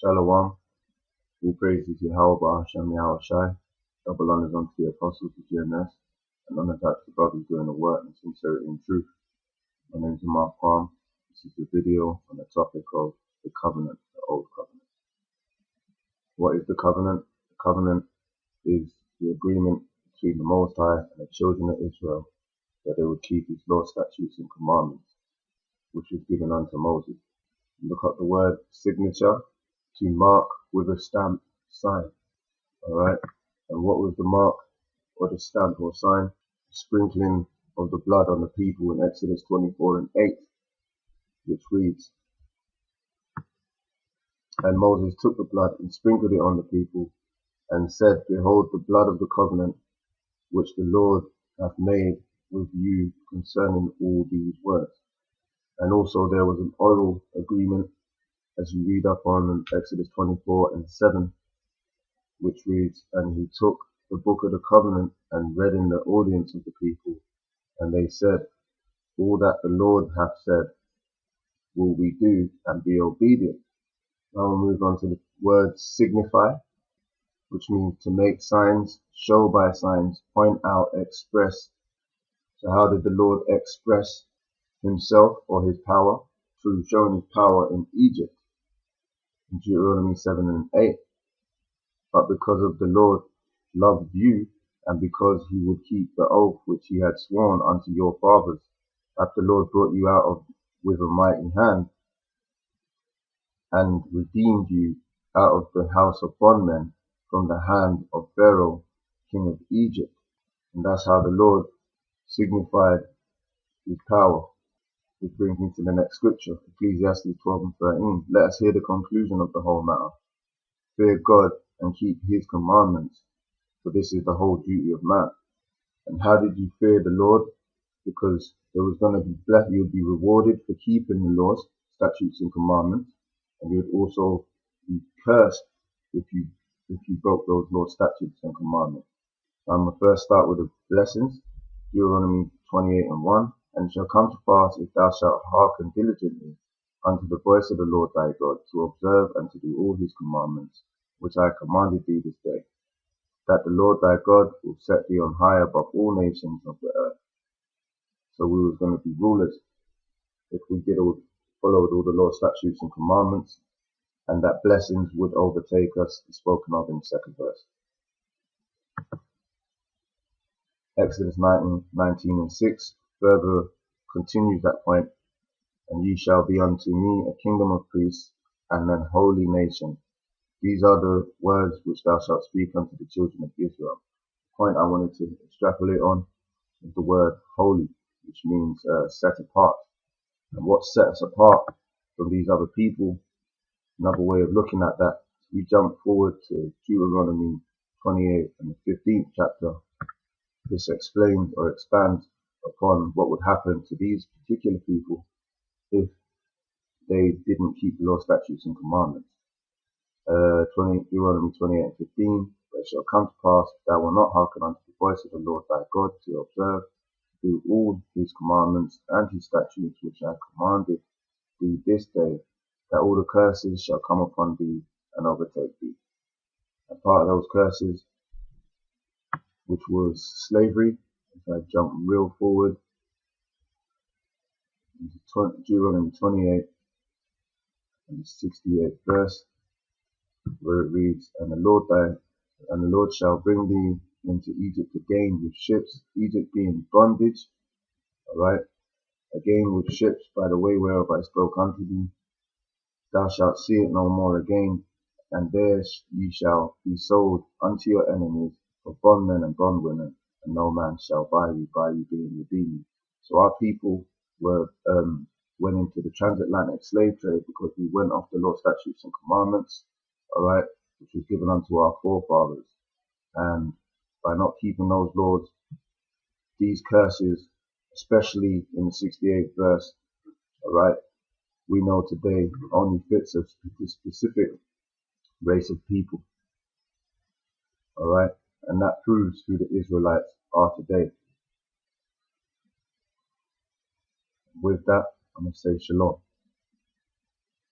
Shalom. All praise to Yahweh Ba'ashem Yahweh Shai. Double honors unto the apostles of GMS, and honors out to the brothers doing the work in sincerity and truth. My name is Mark Palm. This is the video on the topic of the covenant, the old covenant. What is the covenant? The covenant is the agreement between the Most High and the children of Israel that they would keep His law, statutes, and commandments, which was given unto Moses. Look up the word signature, to mark with a stamp, sign. Alright? And what was the mark or the stamp or sign? Sprinkling of the blood on the people in Exodus 24 and 8, which reads, And Moses took the blood and sprinkled it on the people, and said, Behold the blood of the covenant, which the Lord hath made with you concerning all these words. And also there was an oral agreement, as you read up on Exodus 24 and 7, which reads, And he took the book of the covenant and read in the audience of the people, and they said, All that the Lord hath said will we do, and be obedient. Now we'll move on to the word signify, which means to make signs, show by signs, point out, express. So how did the Lord express himself or his power? Through showing his power in Egypt, in Deuteronomy 7 and 8. But because of the Lord loved you, and because he would keep the oath which he had sworn unto your fathers, that the Lord brought you out of with a mighty hand, and redeemed you out of the house of bondmen, from the hand of Pharaoh, king of Egypt. And that's how the Lord signified his power. Which brings me to the next scripture, Ecclesiastes 12 and 13. Let us hear the conclusion of the whole matter. Fear God and keep his commandments, for this is the whole duty of man. And how did you fear the Lord? Because there was going to be blessed, you would be rewarded for keeping the laws, statutes, and commandments, and you would also be cursed if you broke those laws, statutes, and commandments. I'm going to first start with the blessings. Deuteronomy 28 and 1. And it shall come to pass, if thou shalt hearken diligently unto the voice of the Lord thy God, to observe and to do all his commandments, which I commanded thee this day, that the Lord thy God will set thee on high above all nations of the earth. So we were going to be rulers if we followed all the law, statutes, and commandments, and that blessings would overtake us, is spoken of in the second verse. Exodus 19 and 6 further continues that point. And ye shall be unto me a kingdom of priests and an holy nation. These are the words which thou shalt speak unto the children of Israel. The point I wanted to extrapolate on is the word holy, which means set apart. And what set us apart from these other people? Another way of looking at that, we jump forward to Deuteronomy 28 and the 15th chapter. This explains or expands upon what would happen to these particular people if they didn't keep the law, statutes, and commandments. Deuteronomy 28 and 15. But it shall come to pass, if thou wilt not hearken unto the voice of the Lord thy God, to observe, to do all his commandments and his statutes which I commanded thee this day, that all the curses shall come upon thee and overtake thee. And part of those curses, which was slavery, if I jump real forward into Deuteronomy 28 and the 68th verse, where it reads, And the Lord shall bring thee into Egypt again with ships, Egypt being bondage, alright, again with ships by the way whereof I spoke unto thee. Thou shalt see it no more again, and there ye shall be sold unto your enemies for bondmen and bondwomen, and no man shall buy you being redeemed. So our people went into the transatlantic slave trade because we went off the law, statutes, and commandments, alright, which was given unto our forefathers. And by not keeping those laws, these curses, especially in the 68th verse, alright, we know today only fits a specific race of people, alright, and that proves who the Israelites are today. With that, I'm going to say shalom.